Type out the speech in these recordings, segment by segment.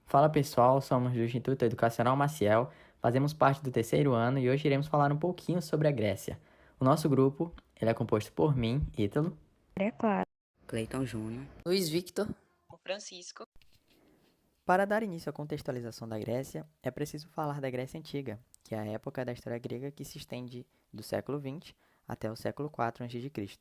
Fala pessoal, somos do Instituto Educacional Maciel, fazemos parte do terceiro ano e hoje iremos falar um pouquinho sobre a Grécia. O nosso grupo, ele é composto por mim, Ítalo. É claro. Cleiton Júnior. Luiz Victor. O Francisco. Para dar início à contextualização da Grécia, é preciso falar da Grécia Antiga, que é a época da história grega que se estende do século XX até o século IV a.C.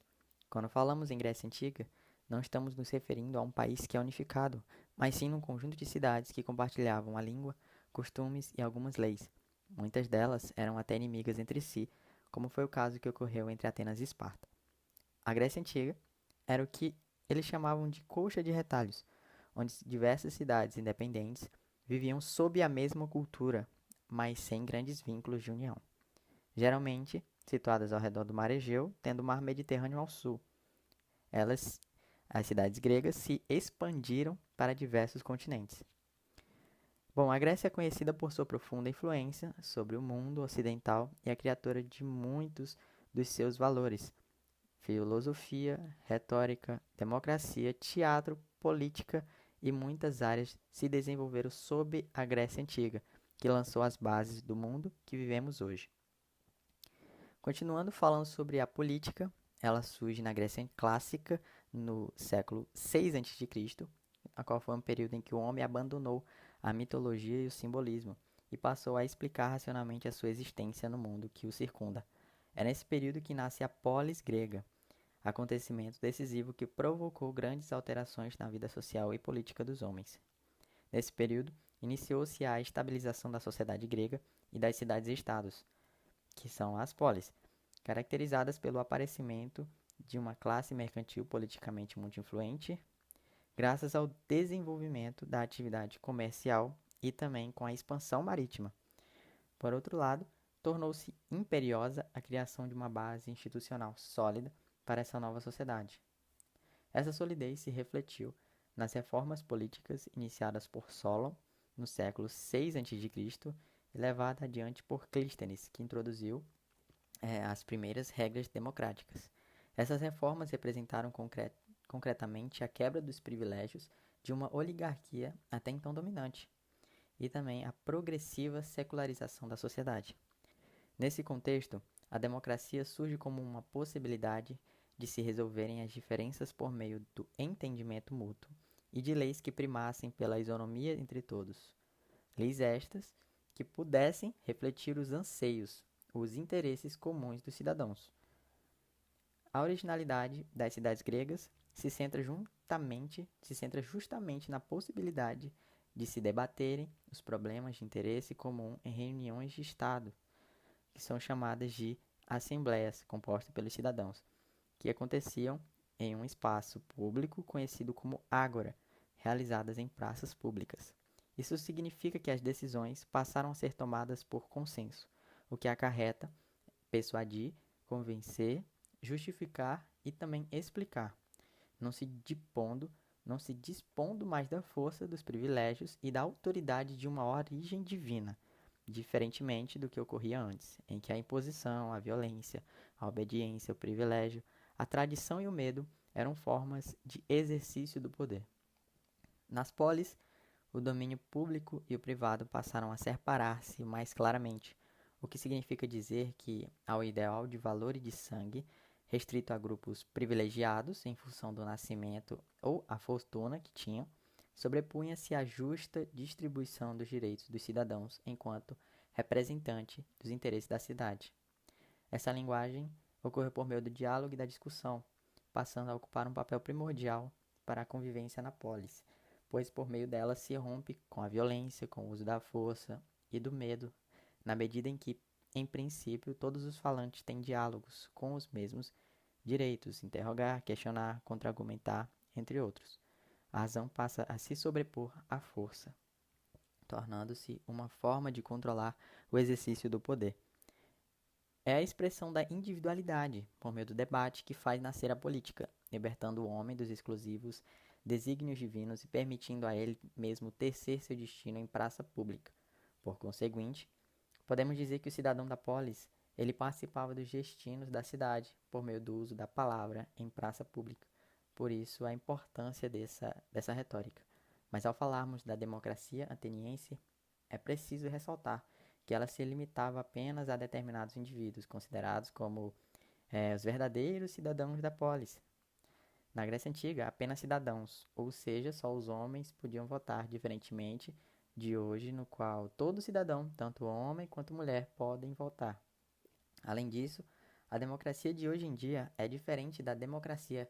Quando falamos em Grécia Antiga, não estamos nos referindo a um país que é unificado, mas sim num conjunto de cidades que compartilhavam a língua, costumes e algumas leis. Muitas delas eram até inimigas entre si, como foi o caso que ocorreu entre Atenas e Esparta. A Grécia Antiga era o que eles chamavam de colcha de retalhos, onde diversas cidades independentes viviam sob a mesma cultura, mas sem grandes vínculos de união. Geralmente situadas ao redor do Mar Egeu, tendo o Mar Mediterrâneo ao sul. Elas, as cidades gregas, se expandiram para diversos continentes. Bom, a Grécia é conhecida por sua profunda influência sobre o mundo ocidental e é criadora de muitos dos seus valores: filosofia, retórica, democracia, teatro, política e muitas áreas se desenvolveram sob a Grécia Antiga, que lançou as bases do mundo que vivemos hoje. Continuando falando sobre a política, ela surge na Grécia Clássica no século 6 a.C., a qual foi um período em que o homem abandonou a mitologia e o simbolismo e passou a explicar racionalmente a sua existência no mundo que o circunda. É nesse período que nasce a polis grega, acontecimento decisivo que provocou grandes alterações na vida social e política dos homens. Nesse período, iniciou-se a estabilização da sociedade grega e das cidades-estados, que são as polis, caracterizadas pelo aparecimento de uma classe mercantil politicamente muito influente, graças ao desenvolvimento da atividade comercial e também com a expansão marítima. Por outro lado, tornou-se imperiosa a criação de uma base institucional sólida para essa nova sociedade. Essa solidez se refletiu nas reformas políticas iniciadas por Solon no século 6 a.C. e levada adiante por Clístenes, que introduziu as primeiras regras democráticas. Essas reformas representaram concretamente a quebra dos privilégios de uma oligarquia até então dominante e também a progressiva secularização da sociedade. Nesse contexto, a democracia surge como uma possibilidade de se resolverem as diferenças por meio do entendimento mútuo e de leis que primassem pela isonomia entre todos. Leis estas que pudessem refletir os anseios, os interesses comuns dos cidadãos. A originalidade das cidades gregas se centra justamente na possibilidade de se debaterem os problemas de interesse comum em reuniões de Estado, que são chamadas de assembleias compostas pelos cidadãos, que aconteciam em um espaço público conhecido como ágora, realizadas em praças públicas. Isso significa que as decisões passaram a ser tomadas por consenso, o que acarreta persuadir, convencer, justificar e também explicar, não se dipondo, não se dispondo mais da força dos privilégios e da autoridade de uma origem divina, diferentemente do que ocorria antes, em que a imposição, a violência, a obediência, o privilégio, a tradição e o medo eram formas de exercício do poder. Nas polis, o domínio público e o privado passaram a separar-se mais claramente, o que significa dizer que, ao ideal de valor e de sangue, restrito a grupos privilegiados em função do nascimento ou a fortuna que tinham, sobrepunha-se a justa distribuição dos direitos dos cidadãos enquanto representante dos interesses da cidade. Essa linguagem ocorre por meio do diálogo e da discussão, passando a ocupar um papel primordial para a convivência na polis, pois por meio dela se rompe com a violência, com o uso da força e do medo, na medida em que, em princípio, todos os falantes têm diálogos com os mesmos direitos, interrogar, questionar, contra-argumentar, entre outros. A razão passa a se sobrepor à força, tornando-se uma forma de controlar o exercício do poder. É a expressão da individualidade, por meio do debate, que faz nascer a política, libertando o homem dos exclusivos desígnios divinos e permitindo a ele mesmo tecer seu destino em praça pública. Por conseguinte, podemos dizer que o cidadão da polis ele participava dos destinos da cidade por meio do uso da palavra em praça pública. Por isso, a importância dessa retórica. Mas ao falarmos da democracia ateniense, é preciso ressaltar que ela se limitava apenas a determinados indivíduos, considerados como os verdadeiros cidadãos da polis. Na Grécia Antiga, apenas cidadãos, ou seja, só os homens podiam votar, diferentemente de hoje, no qual todo cidadão, tanto homem quanto mulher, podem votar. Além disso, a democracia de hoje em dia é diferente da democracia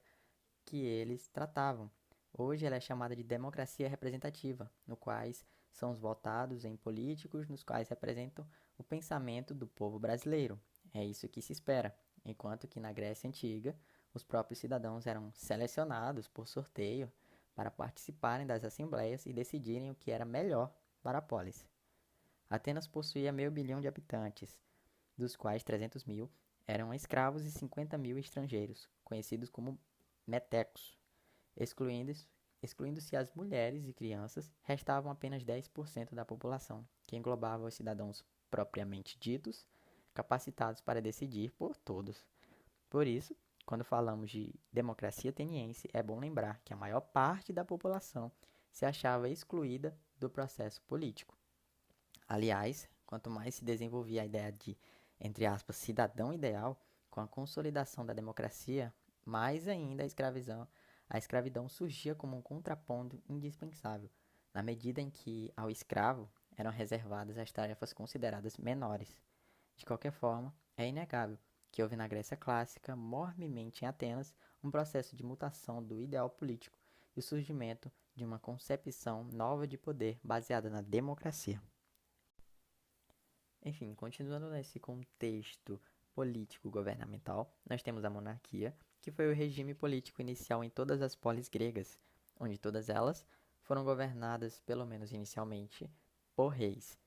que eles tratavam. Hoje ela é chamada de democracia representativa, no quais são os votados em políticos nos quais representam o pensamento do povo brasileiro. É isso que se espera. Enquanto que na Grécia Antiga, os próprios cidadãos eram selecionados por sorteio para participarem das assembleias e decidirem o que era melhor para a polis. Atenas possuía meio bilhão de habitantes, dos quais 300 mil eram escravos e 50 mil estrangeiros, conhecidos como metecos. Excluindo-se as mulheres e crianças, restavam apenas 10% da população, que englobava os cidadãos propriamente ditos, capacitados para decidir por todos. Por isso, quando falamos de democracia ateniense, é bom lembrar que a maior parte da população se achava excluída do processo político. Aliás, quanto mais se desenvolvia a ideia de, entre aspas, cidadão ideal, com a consolidação da democracia, mais ainda a escravidão surgia como um contraponto indispensável, na medida em que ao escravo eram reservadas as tarefas consideradas menores. De qualquer forma, é inegável que houve na Grécia clássica, mormemente em Atenas, um processo de mutação do ideal político e o surgimento de uma concepção nova de poder baseada na democracia. Enfim, continuando nesse contexto político-governamental, nós temos a monarquia, que foi o regime político inicial em todas as polis gregas, onde todas elas foram governadas, pelo menos inicialmente, por reis.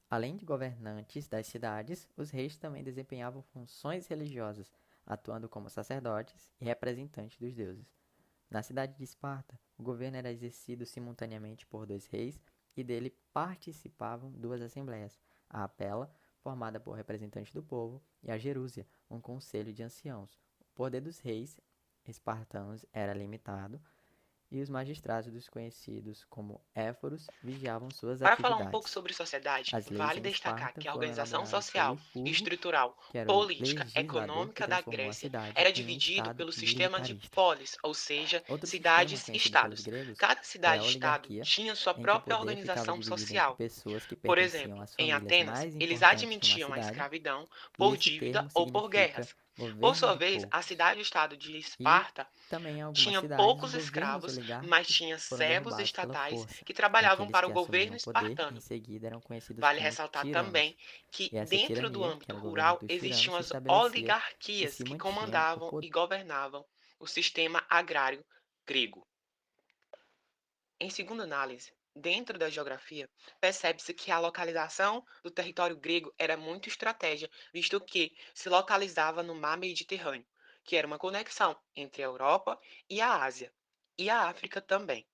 Além de governantes das cidades, os reis também desempenhavam funções religiosas, atuando como sacerdotes e representantes dos deuses. Na cidade de Esparta, o governo era exercido simultaneamente por dois reis e dele participavam duas assembleias, a Apela, formada por representantes do povo, e a Gerúsia, um conselho de anciãos. O poder dos reis espartanos era limitado e os magistrados desconhecidos como éforos vigiavam suas Para falar um pouco atividades. sobre sociedade, As leis vale em destacar Esparta que a foram organização elaboradas pelo social, Licurgo, estrutural, que era o política, legislador que econômica da transformou a Grécia cidade era em um dividido estado pelo sistema de militarista. polis, ou seja, Outro sistema conhecido pelos cidades-estados. gregos Cada foi a cidade-estado oligarquia, tinha sua em que o própria poder ficava organização dividido entre social. pessoas que Por pertenciam exemplo, às em famílias Atenas, mais eles importantes de uma admitiam a cidade, escravidão e por esse dívida termo ou por significa guerras. Por governo sua de vez, a poucos. cidade-estado de E Esparta também em algumas tinha cidades, poucos governos escravos, mas oligárquicos tinha foram servos derrubados pela estatais força, que e trabalhavam aqueles para que o governo assumiam o poder em espartano. seguida eram conhecidos Vale como ressaltar também tiranos. que, E essa dentro do tirania, que âmbito era o governo rural, dos tiranos, existiam se as estabelecia e oligarquias se que mantinha o comandavam poder. e governavam o sistema agrário grego. Em segunda análise, dentro da geografia, percebe-se que a localização do território grego era muito estratégia, visto que se localizava no mar Mediterrâneo, que era uma conexão entre a Europa e a Ásia, e a África também.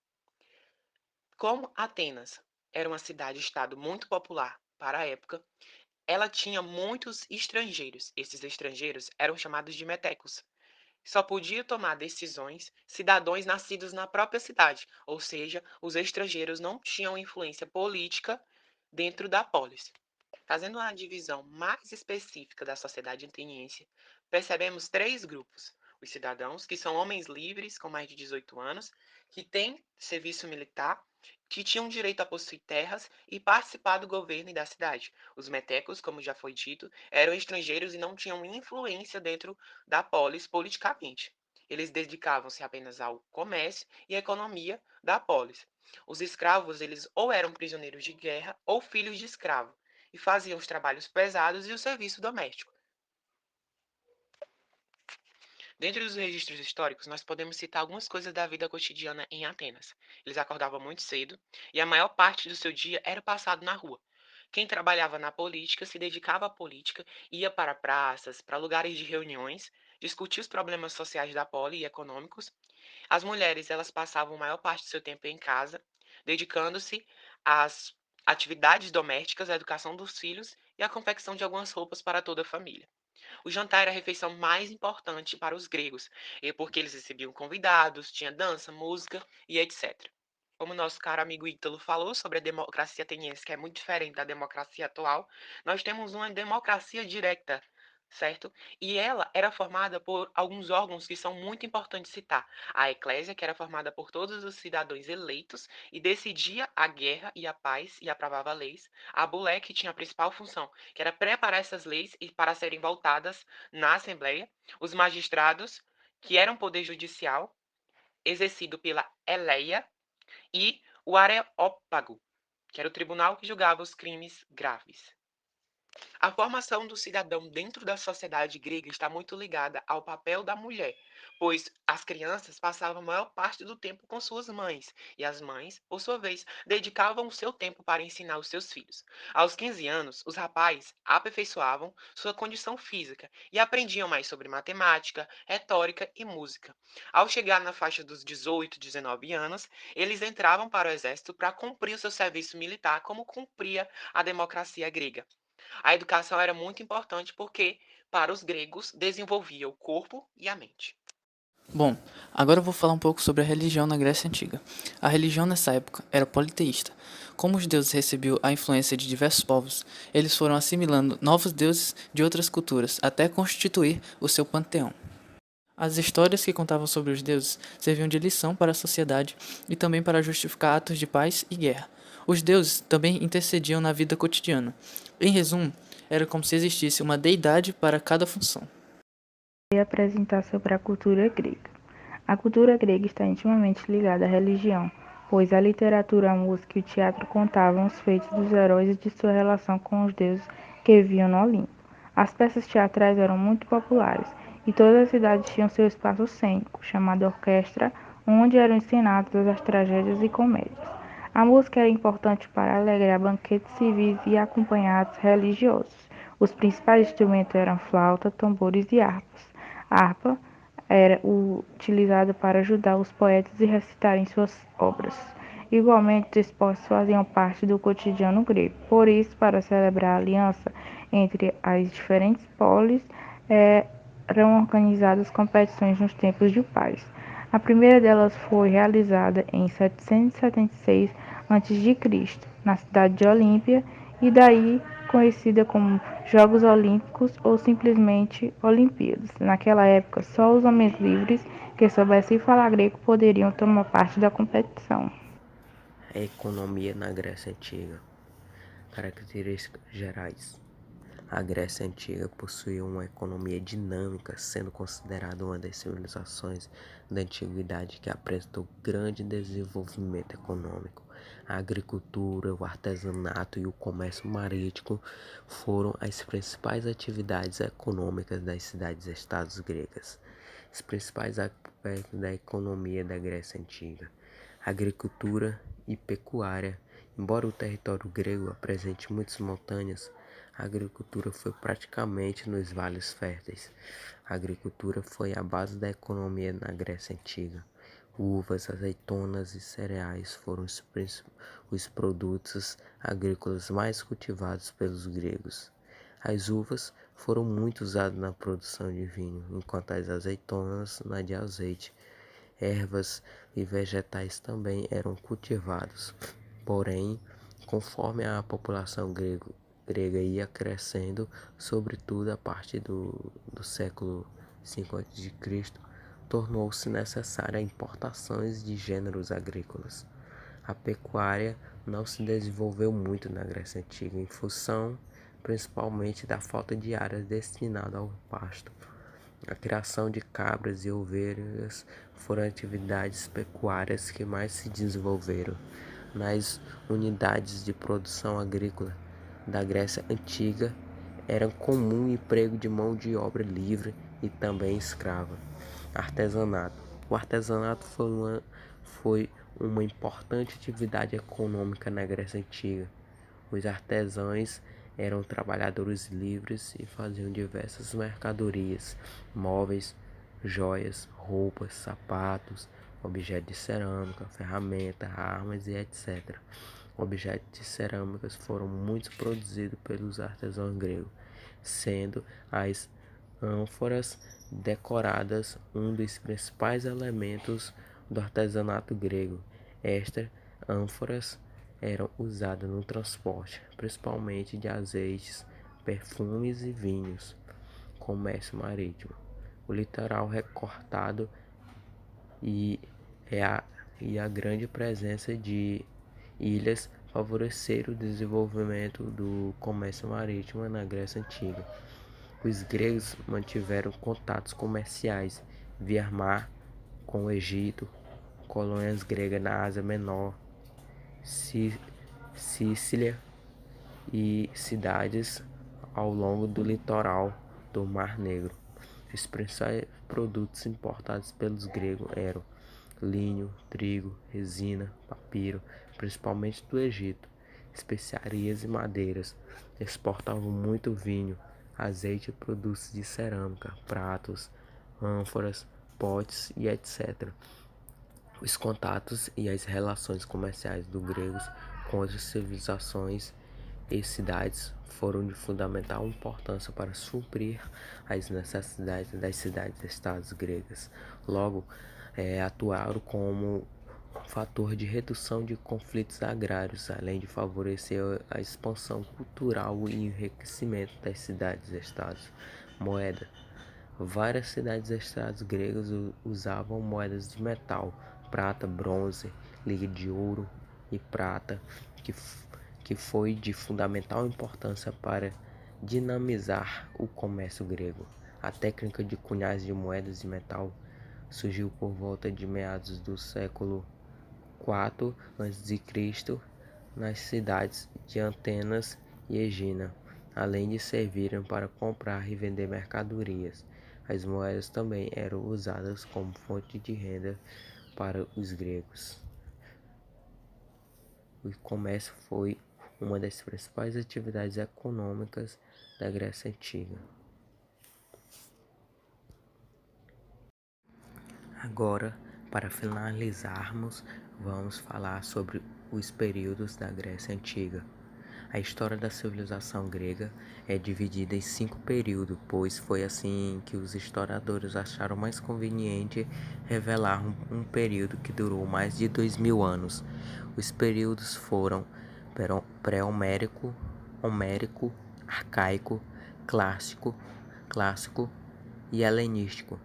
Como Atenas era uma cidade-estado muito popular para a época, ela tinha muitos estrangeiros. Esses estrangeiros eram chamados de metecos. Só podia tomar decisões cidadãos nascidos na própria cidade, ou seja, os estrangeiros não tinham influência política dentro da polis. Fazendo uma divisão mais específica da sociedade ateniense, percebemos três grupos: os cidadãos, que são homens livres com mais de 18 anos, que têm serviço militar, que tinham direito a possuir terras e participar do governo e da cidade. Os metecos, como já foi dito, eram estrangeiros e não tinham influência dentro da polis politicamente. Eles dedicavam-se apenas ao comércio e à economia da polis. Os escravos, eles ou eram prisioneiros de guerra ou filhos de escravo, e faziam os trabalhos pesados e o serviço doméstico. Dentre os registros históricos, nós podemos citar algumas coisas da vida cotidiana em Atenas. Eles acordavam muito cedo e a maior parte do seu dia era passado na rua. Quem trabalhava na política se dedicava à política, ia para praças, para lugares de reuniões, discutia os problemas sociais da poli e econômicos. As mulheres, elas passavam a maior parte do seu tempo em casa, dedicando-se às atividades domésticas, à educação dos filhos e à confecção de algumas roupas para toda a família. O jantar era a refeição mais importante para os gregos, porque eles recebiam convidados, tinha dança, música e etc. Como nosso caro amigo Ítalo falou sobre a democracia ateniense, que é muito diferente da democracia atual, nós temos uma democracia direta, certo? E ela era formada por alguns órgãos que são muito importantes citar. A Eclésia, que era formada por todos os cidadãos eleitos e decidia a guerra e a paz e aprovava leis. A Bulé, que tinha a principal função, que era preparar essas leis e para serem votadas na Assembleia. Os magistrados, que eram poder judicial, exercido pela Eleia, e o Areópago, que era o tribunal que julgava os crimes graves. A formação do cidadão dentro da sociedade grega está muito ligada ao papel da mulher, pois as crianças passavam a maior parte do tempo com suas mães, e as mães, por sua vez, dedicavam o seu tempo para ensinar os seus filhos. Aos 15 anos, os rapazes aperfeiçoavam sua condição física e aprendiam mais sobre matemática, retórica e música. Ao chegar na faixa dos 18, 19 anos, eles entravam para o exército para cumprir o seu serviço militar, como cumpria a democracia grega. A educação era muito importante porque, para os gregos, desenvolvia o corpo e a mente. Bom, agora eu vou falar um pouco sobre a religião na Grécia Antiga. A religião nessa época era politeísta. Como os deuses recebiam a influência de diversos povos, eles foram assimilando novos deuses de outras culturas até constituir o seu panteão. As histórias que contavam sobre os deuses serviam de lição para a sociedade e também para justificar atos de paz e guerra. Os deuses também intercediam na vida cotidiana. Em resumo, era como se existisse uma deidade para cada função. E apresentar sobre a cultura grega. A cultura grega está intimamente ligada à religião, pois a literatura, a música e o teatro contavam os feitos dos heróis e de sua relação com os deuses que viviam no Olimpo. As peças teatrais eram muito populares e todas as cidades tinham seu espaço cênico, chamado orquestra, onde eram encenadas as tragédias e comédias. A música era importante para alegrar banquetes civis e acompanhados religiosos. Os principais instrumentos eram flauta, tambores e harpas. A harpa era utilizada para ajudar os poetas a recitarem suas obras. Igualmente, os esportes faziam parte do cotidiano grego. Por isso, para celebrar a aliança entre as diferentes polis, eram organizadas competições nos tempos de paz. A primeira delas foi realizada em 776 a.C., na cidade de Olímpia, e daí conhecida como Jogos Olímpicos ou simplesmente Olimpíadas. Naquela época, só os homens livres que soubessem falar grego poderiam tomar parte da competição. A economia na Grécia Antiga. Características gerais. A Grécia Antiga possuía uma economia dinâmica, sendo considerada uma das civilizações da antiguidade que apresentou grande desenvolvimento econômico. A agricultura, o artesanato e o comércio marítimo foram as principais atividades econômicas das cidades-estados gregas. Os principais aspectos da economia da Grécia Antiga: agricultura e pecuária. Embora o território grego apresente muitas montanhas, a agricultura foi praticamente nos vales férteis. A agricultura foi a base da economia na Grécia Antiga. Uvas, azeitonas e cereais foram os produtos agrícolas mais cultivados pelos gregos. As uvas foram muito usadas na produção de vinho, enquanto as azeitonas na de azeite. Ervas e vegetais também eram cultivados. Porém, conforme a população grega ia crescendo, sobretudo a partir do século V a.C., tornou-se necessária a importações de gêneros agrícolas. A pecuária não se desenvolveu muito na Grécia Antiga, em função principalmente da falta de áreas destinadas ao pasto. A criação de cabras e ovelhas foram atividades pecuárias que mais se desenvolveram nas unidades de produção agrícola da Grécia Antiga. Era comum o emprego de mão de obra livre e também escrava. Artesanato. O artesanato foi uma importante atividade econômica na Grécia Antiga. Os artesãos eram trabalhadores livres e faziam diversas mercadorias, móveis, joias, roupas, sapatos, objetos de cerâmica, ferramentas, armas e etc. Objetos de cerâmicas foram muito produzidos pelos artesãos gregos, sendo as ânforas decoradas um dos principais elementos do artesanato grego. Estas Ânforas eram usadas no transporte, principalmente de azeites, perfumes e vinhos. Comércio marítimo. O litoral recortado e a grande presença de ilhas favoreceram o desenvolvimento do comércio marítimo na Grécia Antiga. Os gregos mantiveram contatos comerciais via mar com o Egito, colônias gregas na Ásia Menor, Sicília e cidades ao longo do litoral do Mar Negro. Os principais produtos importados pelos gregos eram linho, trigo, resina, papiro, principalmente do Egito, especiarias e madeiras. Exportavam muito vinho, azeite e produtos de cerâmica, pratos, ânforas, potes e etc. Os contatos e as relações comerciais dos gregos com outras civilizações e cidades foram de fundamental importância para suprir as necessidades das cidades-estados gregas. Logo, atuaram como fator de redução de conflitos agrários, além de favorecer a expansão cultural e enriquecimento das cidades-estados. Moeda. Várias cidades-estados gregas usavam moedas de metal, prata, bronze, liga de ouro e prata, que foi de fundamental importância para dinamizar o comércio grego. A técnica de cunhagem de moedas de metal surgiu por volta de meados do século IV a.C. nas cidades de Atenas e Egina, além de servirem para comprar e vender mercadorias. As moedas também eram usadas como fonte de renda para os gregos. O comércio foi uma das principais atividades econômicas da Grécia Antiga. Agora, para finalizarmos, vamos falar sobre os períodos da Grécia Antiga. A história da civilização grega é dividida em 5 períodos, pois foi assim que os historiadores acharam mais conveniente revelar um período que durou mais de 2000 anos. Os períodos foram pré-homérico, homérico, arcaico, clássico e helenístico.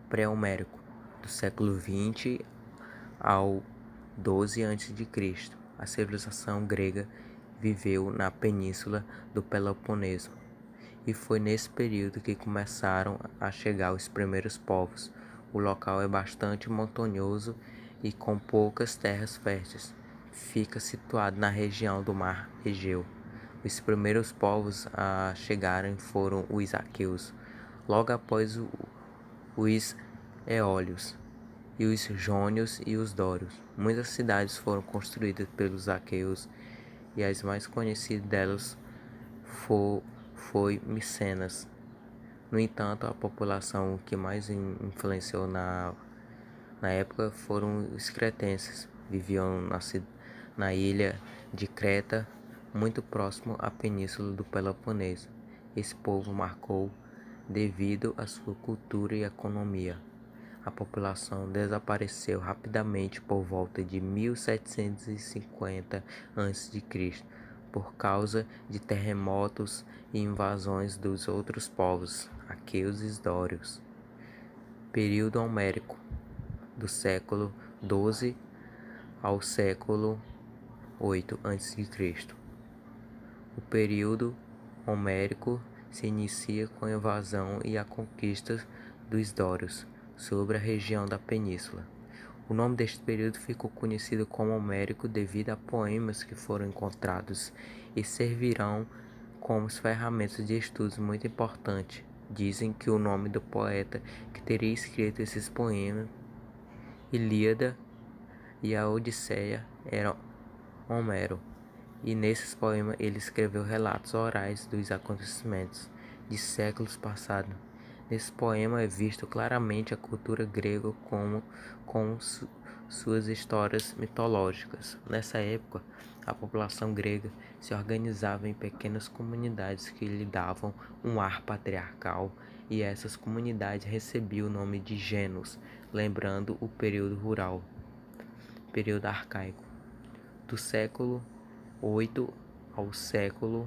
Pré-homérico, do século XX ao 12 a.C. A civilização grega viveu na península do Peloponeso, e foi nesse período que começaram a chegar os primeiros povos. O local é bastante montanhoso e com poucas terras férteis. Fica situado na região do Mar Egeu. Os primeiros povos a chegarem foram os aqueus, logo após os eólios, e os jônios e os dórios. Muitas cidades foram construídas pelos aqueus, e as mais conhecidas delas foi Micenas. No entanto, a população que mais influenciou na época foram os cretenses. Viviam na ilha de Creta, muito próximo à península do Peloponeso. Esse povo marcou devido à sua cultura e economia. A população desapareceu rapidamente por volta de 1750 a.C. por causa de terremotos e invasões dos outros povos, aqueus e dórios. Período homérico, do século XII ao século VIII a.C. O período homérico se inicia com a invasão e a conquista dos dórios sobre a região da península. O nome deste período ficou conhecido como homérico devido a poemas que foram encontrados e servirão como ferramentas de estudos muito importantes. Dizem que o nome do poeta que teria escrito esses poemas, Ilíada e a Odisseia, era Homero, e nesses poemas ele escreveu relatos orais dos acontecimentos de séculos passados. Nesse poema é visto claramente a cultura grega com suas histórias mitológicas. Nessa época, a população grega se organizava em pequenas comunidades que lhe davam um ar patriarcal, e essas comunidades recebiam o nome de gênos, lembrando o período rural. Período arcaico. Do século 8 ao século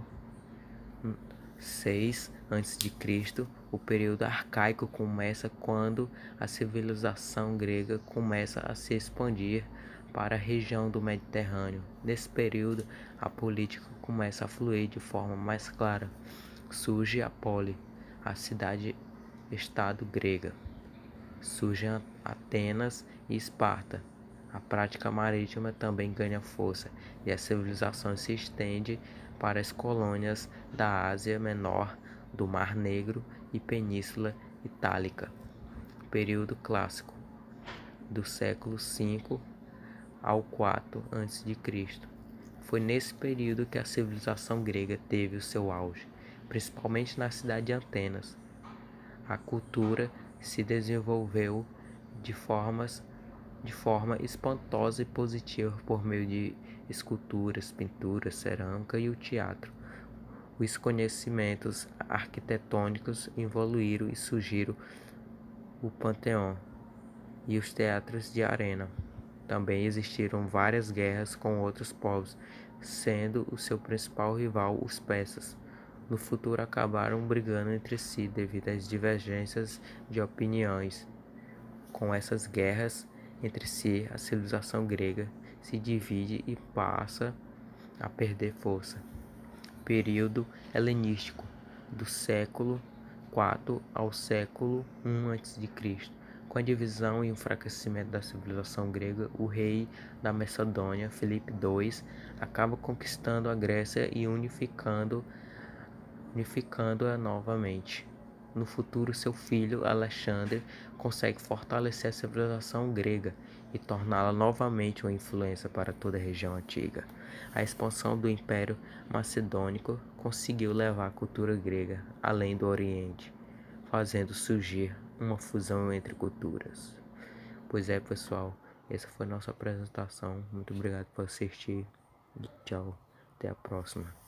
6 a.C., o período arcaico começa quando a civilização grega começa a se expandir para a região do Mediterrâneo. Nesse período, a política começa a fluir de forma mais clara. Surge a Poli, a cidade-estado grega. Surgem Atenas e Esparta. A prática marítima também ganha força e a civilização se estende para as colônias da Ásia Menor, do Mar Negro e Península Itálica. Período clássico, do século V ao IV a.C. Foi nesse período que a civilização grega teve o seu auge, principalmente na cidade de Atenas. A cultura se desenvolveu de forma espantosa e positiva por meio de esculturas, pinturas, cerâmica e o teatro. Os conhecimentos arquitetônicos evoluíram e surgiram o Panteão e os teatros de arena. Também existiram várias guerras com outros povos, sendo o seu principal rival os persas. No futuro acabaram brigando entre si devido às divergências de opiniões. Com essas guerras entre si, a civilização grega se divide e passa a perder força. Período helenístico, do século IV ao século I a.C. Com a divisão e enfraquecimento da civilização grega, o rei da Macedônia, Filipe II, acaba conquistando a Grécia e unificando-a novamente. No futuro, seu filho Alexandre consegue fortalecer a civilização grega e torná-la novamente uma influência para toda a região antiga. A expansão do Império Macedônico conseguiu levar a cultura grega além do Oriente, fazendo surgir uma fusão entre culturas. Pois é, pessoal, essa foi a nossa apresentação. Muito obrigado por assistir e tchau, até a próxima.